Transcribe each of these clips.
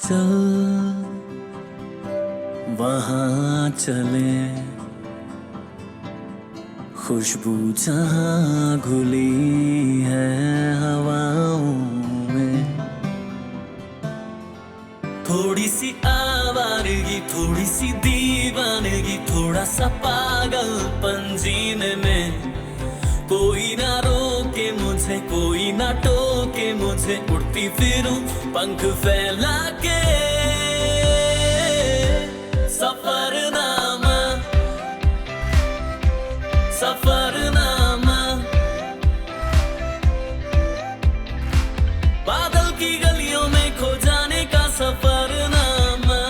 चल वहाँ चले, खुशबू जहाँ घुली है हवाओं में। थोड़ी सी आवारगी, थोड़ी सी दीवानगी, थोड़ा सा पागलपन जीने में। कोई ना रोके मुझे, कोई ना टोके मुझे, उड़ती फिरूं पंख फैला के। सफरनामा, सफरनामा, बादल की गलियों में खो जाने का सफरनामा।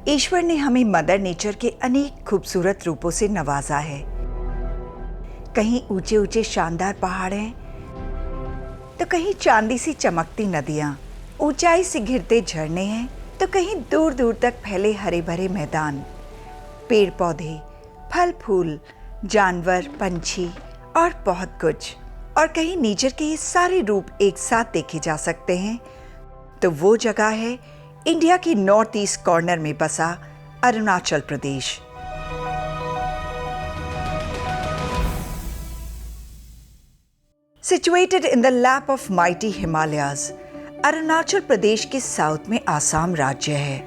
ईश्वर ने हमें मदर नेचर के अनेक खूबसूरत रूपों से नवाजा है। कहीं ऊंचे ऊंचे शानदार पहाड़ हैं, तो कहीं चांदी सी चमकती नदियां, ऊंचाई से घिरते झरने हैं, तो कहीं दूर दूर तक फैले हरे भरे मैदान, पेड़ पौधे, फल फूल, जानवर, पंछी और बहुत कुछ। और कहीं नेचर के ये सारे रूप एक साथ देखे जा सकते हैं, तो वो जगह है इंडिया की नॉर्थ ईस्ट कॉर्नर में बसा Arunachal Pradesh. Situated in the lap of mighty Himalayas, Arunachal Pradesh के साउथ में आसाम राज्य है।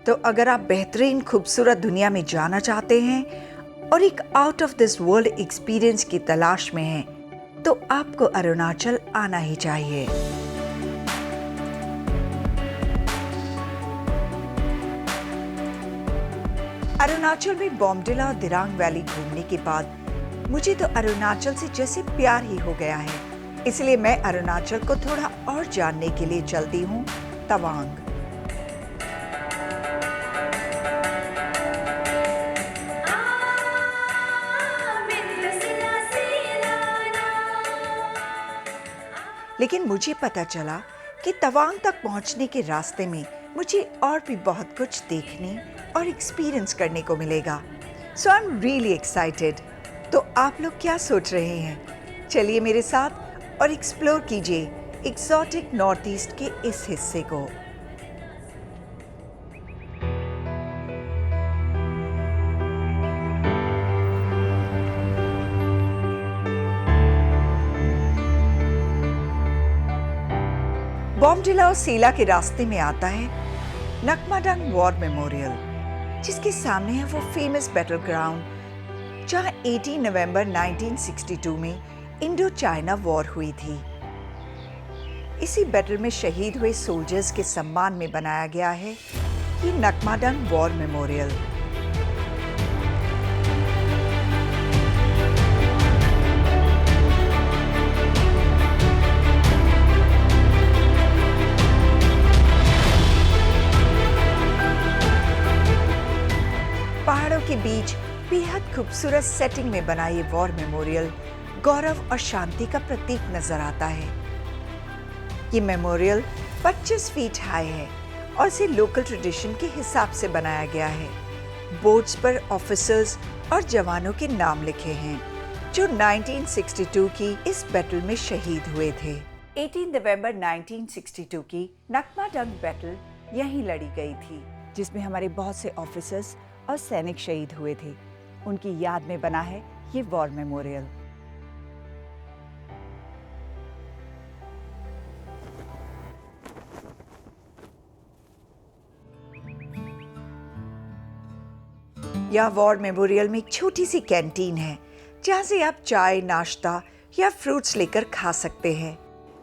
तो अगर आप बेहतरीन खूबसूरत दुनिया में जाना चाहते हैं और एक out of this world experience की तलाश में हैं, तो आपको अरुणाचल आना ही चाहिए। अरुणाचल में बॉमडिला और दिरांग वैली घूमने के बाद मुझे तो अरुणाचल से जैसे प्यार ही हो गया है। इसलिए मैं अरुणाचल को थोड़ा और जानने के लिए चलती हूँ तवांग। लेकिन मुझे पता चला कि तवांग तक पहुँचने के रास्ते में मुझे और भी बहुत कुछ देखने और एक्सपीरियंस करने को मिलेगा। सो आई एम रियली एक्साइटेड। तो आप लोग क्या सोच रहे हैं? चलिए मेरे साथ और एक्सप्लोर कीजिए एक्सोटिक नॉर्थ ईस्ट के इस हिस्से को। बॉमडिला और सेला के रास्ते में आता है नकमाडंग वॉर मेमोरियल, जिसके सामने है वो फेमस बैटल ग्राउंड जहां 18 नवंबर 1962 में इंडो चाइना वॉर हुई थी। इसी बैटल में शहीद हुए सोल्जर्स के सम्मान में बनाया गया है ये नकमाडंग वॉर मेमोरियल। पहाड़ों के बीच बेहद खूबसूरत सेटिंग में बना ये वॉर मेमोरियल गौरव और शांति का प्रतीक नजर आता है। ये मेमोरियल 25 फीट हाई है और इसे लोकल ट्रेडिशन के हिसाब से बनाया गया है। बोर्ड्स पर ऑफिसर्स और जवानों के नाम लिखे हैं जो 1962 की इस बैटल में शहीद हुए थे। 18 नवंबर 1962 की नकमाडंग बैटल यहीं लड़ी गई थी, जिसमें हमारे बहुत से ऑफिसर्स और सैनिक शहीद हुए थे। उनकी याद में बना है ये वॉर मेमोरियल। यह वॉर मेमोरियल में एक छोटी सी कैंटीन है जहाँ से आप चाय, नाश्ता या फ्रूट्स लेकर खा सकते हैं।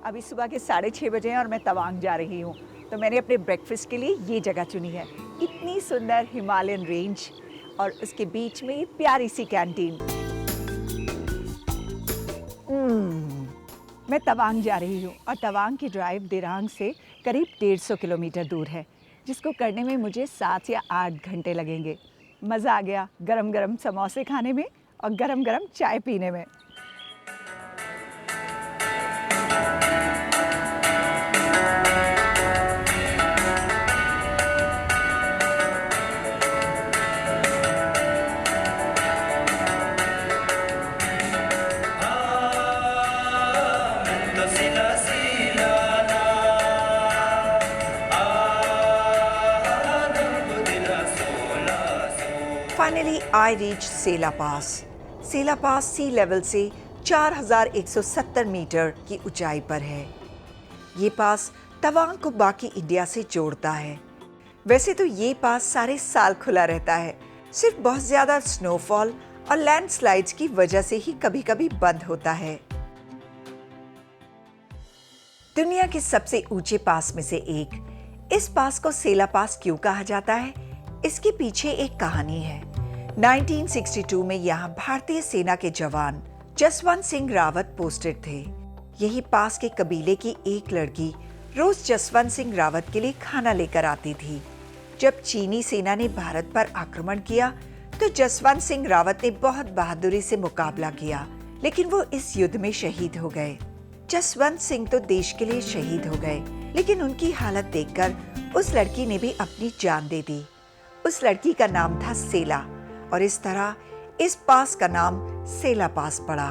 अभी सुबह के 6:30 बजे हैं और मैं तवांग जा रही हूँ, तो मैंने अपने ब्रेकफास्ट के लिए ये जगह चुनी है। इतनी सुंदर हिमालयन रेंज और उसके बीच में ये प्यारी सी कैंटीन। मैं तवांग जा रही हूँ और तवांग की ड्राइव दिरांग से करीब 150 किलोमीटर दूर है, जिसको करने में मुझे 7 या 8 घंटे लगेंगे। मज़ा आ गया गरम गरम समोसे खाने में और गरम गरम चाय पीने में। Finally, I reached Sela pass. Sela pass sea level से 4170 मीटर की ऊंचाई पर है। ये पास तवांग को बाकी इंडिया से जोड़ता है। वैसे तो ये पास सारे साल खुला रहता है, सिर्फ बहुत ज्यादा स्नोफॉल और लैंडस्लाइड्स की वजह से ही कभी-कभी बंद होता है। दुनिया के सबसे ऊंचे पास में से एक इस पास को सेला पास क्यों कहा जाता है, इसके पीछे एक कहानी है। 1962 में यहाँ भारतीय सेना के जवान जसवंत सिंह रावत पोस्टेड थे। यही पास के कबीले की एक लड़की रोज जसवंत सिंह रावत के लिए खाना लेकर आती थी। जब चीनी सेना ने भारत पर आक्रमण किया तो जसवंत सिंह रावत ने बहुत बहादुरी से मुकाबला किया, लेकिन वो इस युद्ध में शहीद हो गए। जसवंत सिंह तो देश के लिए शहीद हो गए, लेकिन उनकी हालत देखकर उस लड़की ने भी अपनी जान दे दी। उस लड़की का नाम था सेला और इस तरह इस पास का नाम सेला पास पड़ा।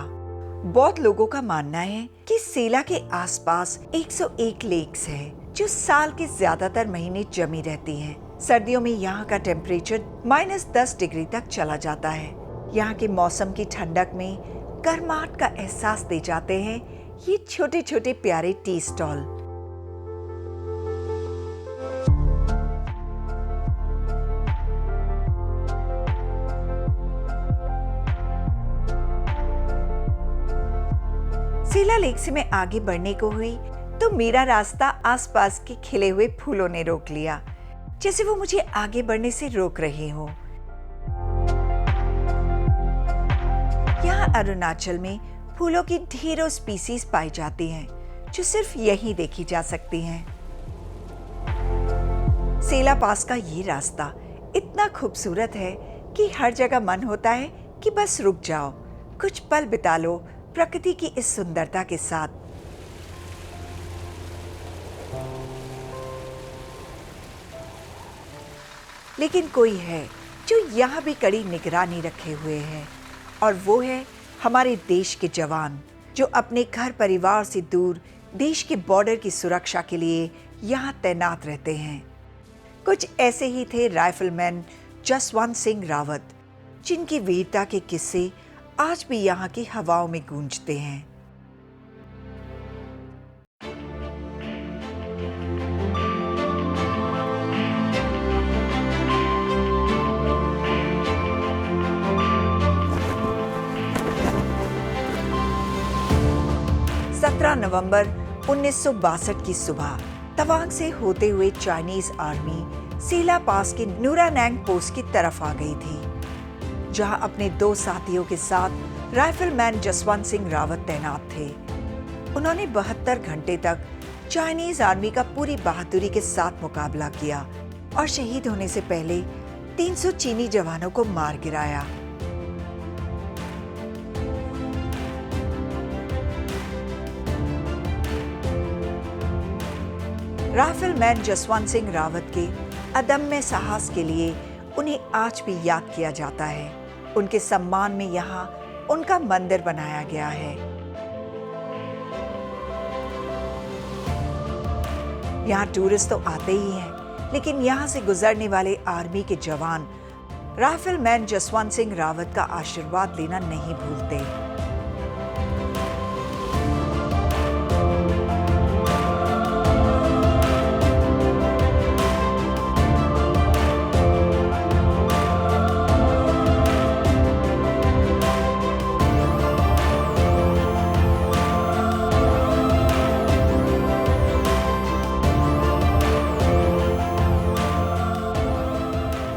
बौद्ध लोगों का मानना है कि सेला के आसपास 101 लेक्स हैं, जो साल के ज्यादातर महीने जमी रहती हैं। सर्दियों में यहाँ का टेम्परेचर -10 डिग्री तक चला जाता है। यहाँ के मौसम की ठंडक में गर्माहट का एहसास दे जाते हैं ये छोटे छोटे प्यारे टी स्टॉल। सेला लेक से मैं आगे बढ़ने को हुई तो मेरा रास्ता आसपास के खिले हुए फूलों ने रोक लिया, जैसे वो मुझे आगे बढ़ने से रोक रहे हो। यहाँ अरुणाचल में फूलों की ढेरों स्पीसीज पाई जाती हैं, जो सिर्फ यहीं देखी जा सकती हैं। सेला पास का ये रास्ता इतना खूबसूरत है कि हर जगह मन होता है कि बस रुक जाओ, कुछ पल बिता लो प्रकृति की इस सुंदरता के साथ। लेकिन कोई है जो यहाँ भी कड़ी निगरानी रखे हुए है, और वो है हमारे देश के जवान, जो अपने घर परिवार से दूर देश के बॉर्डर की सुरक्षा के लिए यहाँ तैनात रहते हैं। कुछ ऐसे ही थे राइफलमैन जसवंत सिंह रावत, जिनकी वीरता के किस्से आज भी यहाँ की हवाओं में गूंजते हैं। नवंबर 1962 की सुबह तवांग से होते हुए चाइनीज आर्मी सेला पास के नुरानैंग पोस्ट की तरफ आ गई थी, जहां अपने 2 साथियों के साथ राइफलमैन जसवंत सिंह रावत तैनात थे। उन्होंने 72 घंटे तक चाइनीज आर्मी का पूरी बहादुरी के साथ मुकाबला किया और शहीद होने से पहले 300 चीनी जवानों को मार गिराया। राइफलमैन जसवंत सिंह रावत के अदम्य साहस के लिए उन्हें आज भी याद किया जाता है। उनके सम्मान में यहाँ उनका मंदिर बनाया गया है। यहाँ टूरिस्ट तो आते ही हैं, लेकिन यहाँ से गुजरने वाले आर्मी के जवान राइफलमैन जसवंत सिंह रावत का आशीर्वाद लेना नहीं भूलते।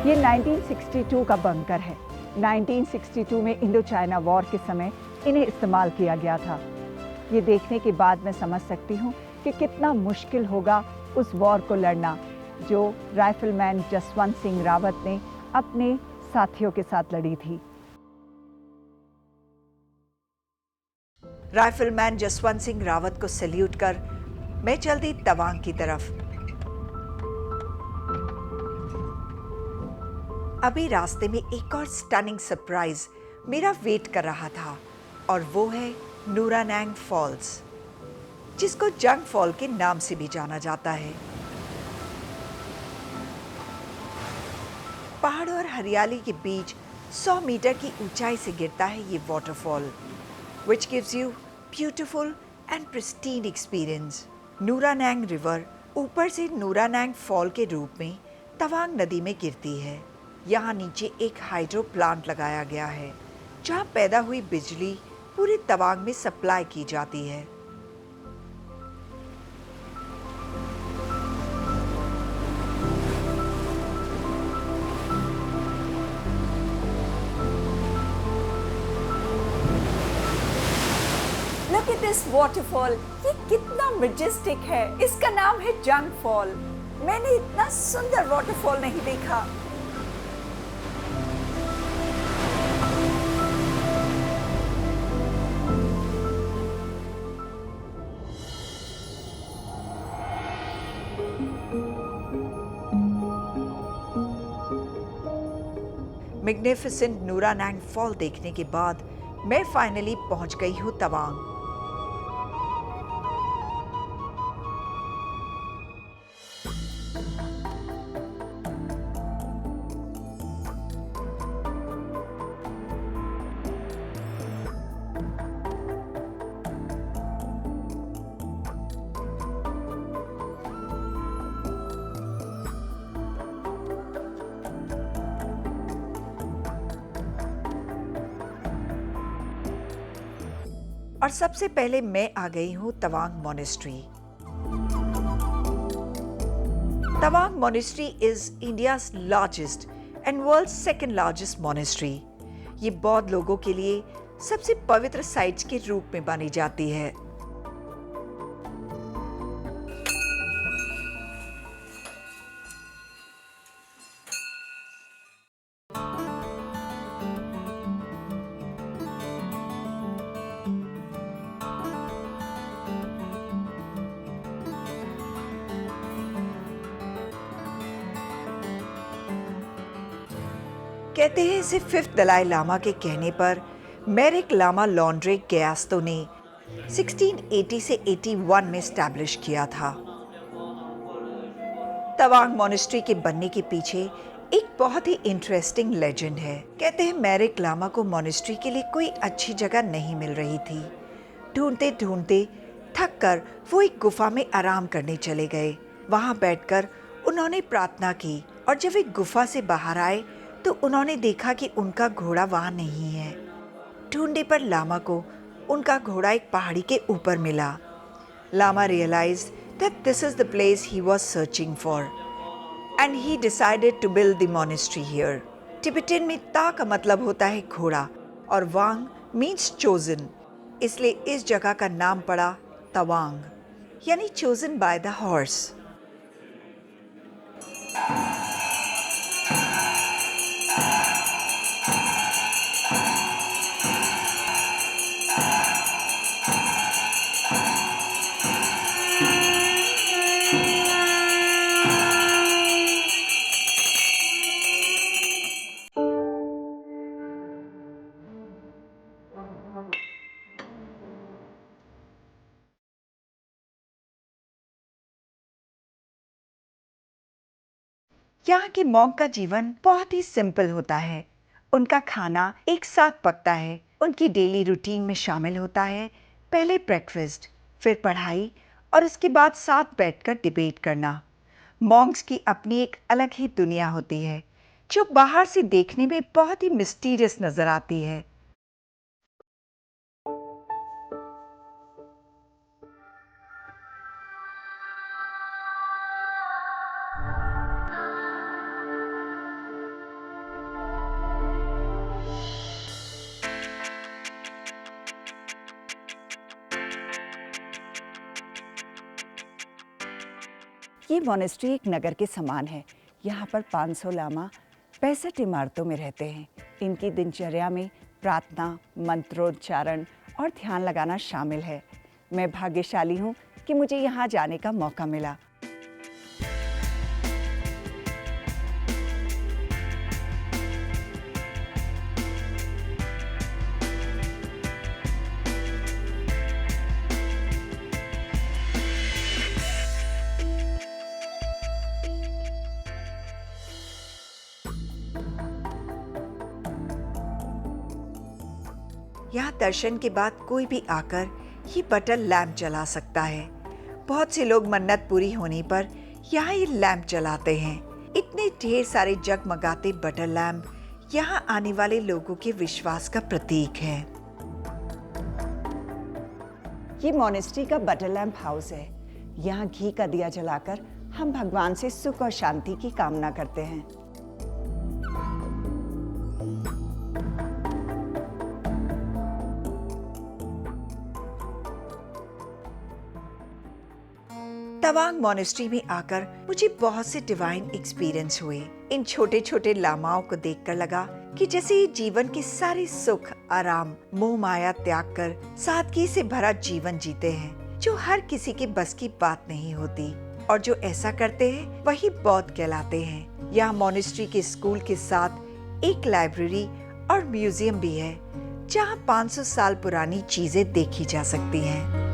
ये 1962 का बंकर है। 1962 में इंडो चाइना वॉर के समय इन्हें इस्तेमाल किया गया था। ये देखने के बाद मैं समझ सकती हूँ कि कितना मुश्किल होगा उस वॉर को लड़ना, जो राइफलमैन जसवंत सिंह रावत ने अपने साथियों के साथ लड़ी थी। राइफलमैन जसवंत सिंह रावत को सैल्यूट कर मैं चल दी तवांग की तरफ। अभी रास्ते में एक और स्टनिंग सरप्राइज मेरा वेट कर रहा था, और वो है नुरानैंग फॉल्स, जिसको जंग फॉल के नाम से भी जाना जाता है। पहाड़ और हरियाली के बीच 100 मीटर की ऊंचाई से गिरता है ये waterfall, which gives you beautiful and pristine experience. Nuranang river ऊपर से नूरानैंग फॉल के रूप में तवांग नदी में गिरती है। यहाँ नीचे एक हाइड्रो प्लांट लगाया गया है जहाँ पैदा हुई बिजली पूरे तवांग में सप्लाई की जाती है। Look at this waterfall. ये कितना मैजेस्टिक है। इसका नाम है जंग फॉल। मैंने इतना सुंदर वाटरफॉल नहीं देखा। मैग्निफिसेंट नूरानैंग फॉल देखने के बाद मैं फाइनली पहुंच गई हूँ तवांग। और सबसे पहले मैं आ गई हूँ Tawang monastery. Tawang monastery is India's largest and world second largest monastery. ये बौद्ध लोगों के लिए सबसे पवित्र साइट्स के रूप में मानी जाती है। कहते हैं इसे 5th दलाई लामा के कहने पर मेरिक लामा लॉन्ड्रे गयास्तो ने 1680 से 81 में स्टैब्लिश किया था। तवांग मॉनेस्ट्री के बनने के पीछे एक बहुत ही इंटरेस्टिंग लेजेंड है। कहते हैं मेरिक लामा को मॉनेस्ट्री के लिए कोई अच्छी जगह नहीं मिल रही थी। ढूंढते ढूंढते थक कर वो एक गुफा में आराम करने चले गए। वहां बैठकर उन्होंने प्रार्थना की और जब एक गुफा से बाहर आए तो उन्होंने देखा कि उनका घोड़ा वहां नहीं है। ढूंढने पर लामा को उनका घोड़ा एक पहाड़ी के ऊपर मिला। Lama realized that this is the place he was searching for and he decided to build the monastery here. Tibetan में ता का मतलब होता है घोड़ा और वांग means chosen, इसलिए इस जगह का नाम पड़ा तवांग, यानी chosen by the horse. यहाँ के मॉन्क का जीवन बहुत ही सिंपल होता है। उनका खाना एक साथ पकता है। उनकी डेली रूटीन में शामिल होता है पहले ब्रेकफास्ट, फिर पढ़ाई और उसके बाद साथ बैठकर डिबेट करना। मॉन्क्स की अपनी एक अलग ही दुनिया होती है जो बाहर से देखने में बहुत ही मिस्टीरियस नजर आती है। ये मोनेस्ट्री एक नगर के समान है। यहाँ पर 500 लामा 65 इमारतों में रहते हैं। इनकी दिनचर्या में प्रार्थना, मंत्रोच्चारण और ध्यान लगाना शामिल है। मैं भाग्यशाली हूँ कि मुझे यहाँ जाने का मौका मिला। यहाँ दर्शन के बाद कोई भी आकर ये बटर लैंप जला सकता है। बहुत से लोग मन्नत पूरी होने पर यहाँ ये लैंप जलाते हैं। इतने ढेर सारे जगमगाते बटर लैंप यहाँ आने वाले लोगों के विश्वास का प्रतीक है। ये मोनेस्ट्री का बटर लैंप हाउस है। यहाँ घी का दिया जलाकर हम भगवान से सुख और शांति की कामना करते हैं। तवांग मोनेस्ट्री में आकर मुझे बहुत से डिवाइन एक्सपीरियंस हुए। इन छोटे छोटे लामाओं को देखकर लगा कि जैसे ये जीवन के सारे सुख, आराम, मोह माया त्याग कर सादगी से भरा जीवन जीते हैं, जो हर किसी के बस की बात नहीं होती। और जो ऐसा करते हैं वही बौद्ध कहलाते हैं। यहाँ मोनेस्ट्री के स्कूल के साथ एक लाइब्रेरी और म्यूजियम भी है, जहाँ 500 साल पुरानी चीजें देखी जा सकती हैं।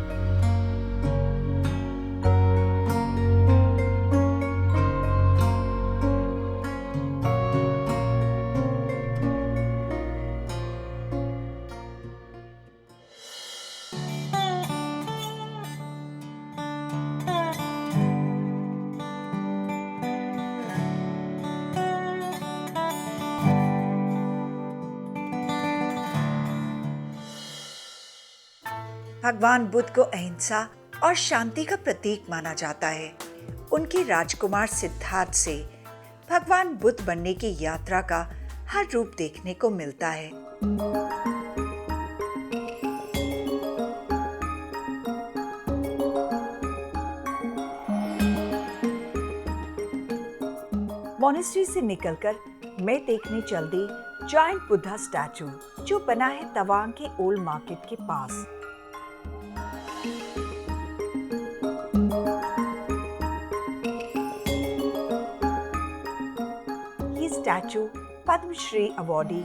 भगवान बुद्ध को अहिंसा और शांति का प्रतीक माना जाता है। उनके राजकुमार सिद्धार्थ से भगवान बुद्ध बनने की यात्रा का हर रूप देखने को मिलता है। मोनेस्ट्री से निकलकर मैं देखने चल दी जायंट बुद्धा स्टैचू, जो बना है तवांग के ओल्ड मार्केट के पास। Statue Padma Shri awardee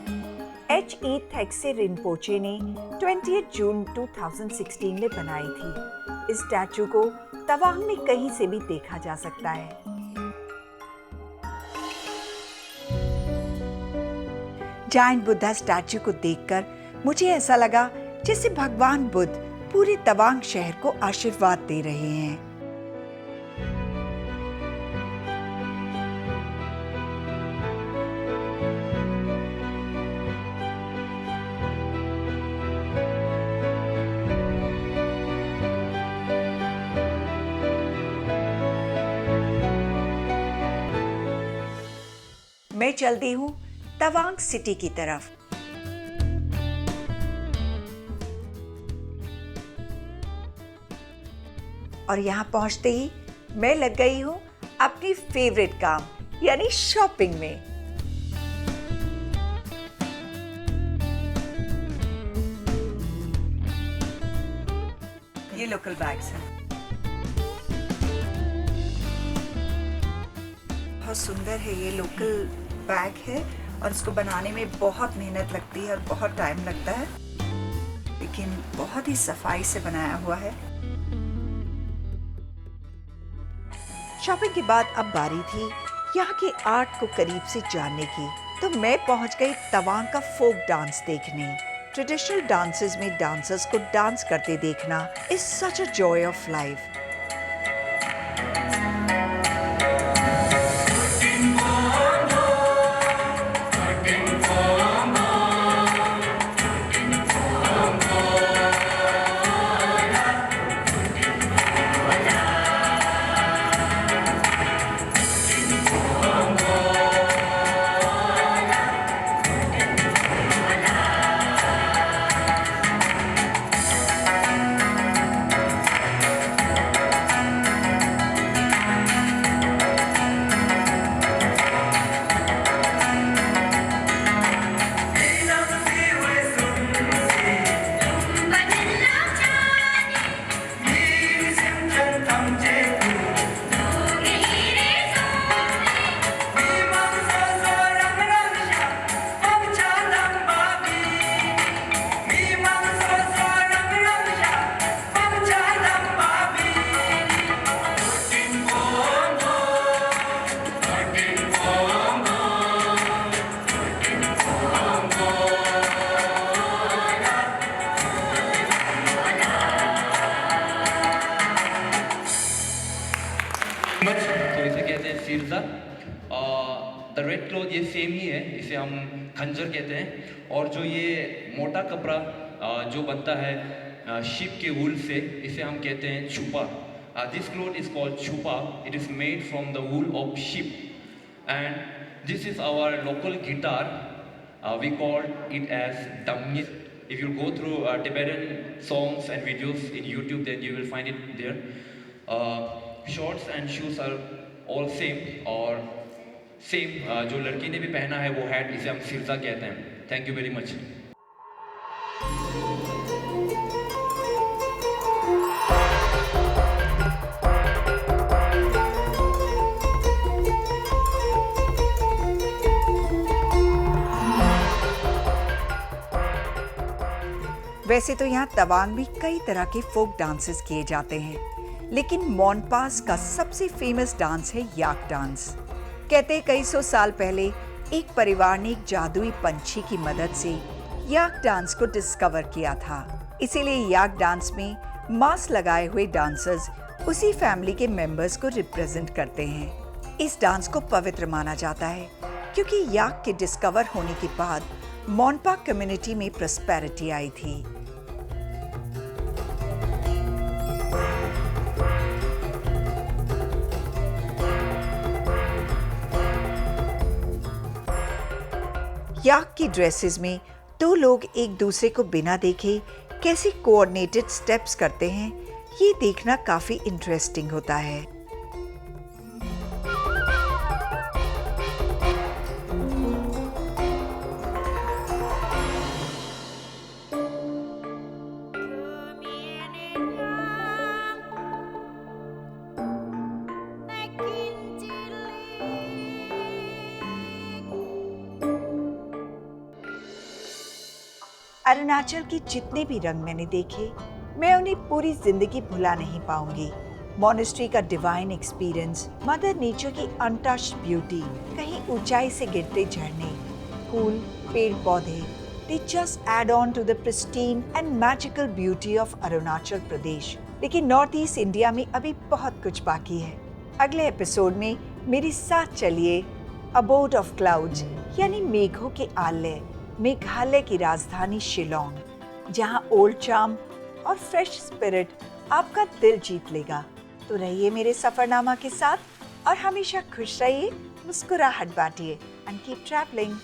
H.E. Thekse Rinpoche ने 20 जून 2016 में बनाई थी। इस स्टैचू को तवांग में कहीं से भी देखा जा सकता है। जायंट बुद्धा स्टैचू को देखकर मुझे ऐसा लगा जैसे भगवान बुद्ध पूरे तवांग शहर को आशीर्वाद दे रहे हैं। मैं चलती हूँ तवांग सिटी की तरफ। और यहाँ पहुँचते ही मैं लग गई हूँ अपनी फेवरेट काम यानी शॉपिंग में। ये लोकल बैग्स हैं, बहुत सुंदर है। ये लोकल बैग है और इसको बनाने में बहुत मेहनत लगती है और बहुत टाइम लगता है, लेकिन बहुत ही सफाई से बनाया हुआ है। शॉपिंग के बाद अब बारी थी यहाँ के आर्ट को करीब से जानने की, तो मैं पहुँच गई तवांग का फोक डांस देखने। ट्रेडिशनल डांसेस में डांसर्स को डांस करते देखना is such a joy of life. तो इसे कहते हैं सिरजा। द रेड क्लॉथ ये सेम ही है, इसे हम खंजर कहते हैं। और जो ये मोटा कपड़ा जो बनता है शिप के वूल से, इसे हम कहते हैं छुपा। This cloth is called chupa. It is made from the wool of sheep and this is our local guitar. We call it as dummy. If you go through Tibetan songs and videos in YouTube, then you will find it there. Shorts and shoes are all same और same जो लड़की ने भी पहना है वो hat, इसे हम सिरजा कहते हैं। Thank you very much. वैसे तो यहाँ तवांग भी कई तरह के फोक डांसेस किए जाते हैं, लेकिन मोनपास का सबसे फेमस डांस है याक डांस। कहते हैं कई सौ साल पहले एक परिवार ने एक जादुई पंछी की मदद से याक डांस को डिस्कवर किया था। इसीलिए याक डांस में मास्क लगाए हुए डांसर्स उसी फैमिली के मेंबर्स को रिप्रेजेंट करते हैं। इस डांस को पवित्र माना जाता है क्योंकि याक के डिस्कवर होने के बाद मोनपा कम्युनिटी में प्रॉस्पेरिटी आई थी। याक की ड्रेसेस में दो लोग एक दूसरे को बिना देखे कैसे कोऑर्डिनेटेड स्टेप्स करते हैं, ये देखना काफी इंटरेस्टिंग होता है। अरुणाचल के जितने भी रंग मैंने देखे, मैं उन्हें पूरी जिंदगी भुला नहीं पाऊंगी। मॉनेस्ट्री का डिवाइन एक्सपीरियंस, मदर नेचर की अनटच्ड ब्यूटी, कहीं ऊंचाई से गिरते झरने, फूल, पेड़ पौधे, they just add on to the pristine and magical beauty of Arunachal Pradesh. लेकिन नॉर्थ ईस्ट इंडिया में अभी बहुत कुछ बाकी है। अगले एपिसोड में मेरे साथ चलिए अबोर्ड ऑफ क्लाउड्स यानी मेघों के आलय, मेघालय की राजधानी शिलोंग, जहां ओल्ड चार्म और फ्रेश स्पिरिट आपका दिल जीत लेगा। तो रहिए मेरे सफरनामा के साथ और हमेशा खुश रहिए, मुस्कुराहट बांटिए एंड कीप ट्रैवलिंग।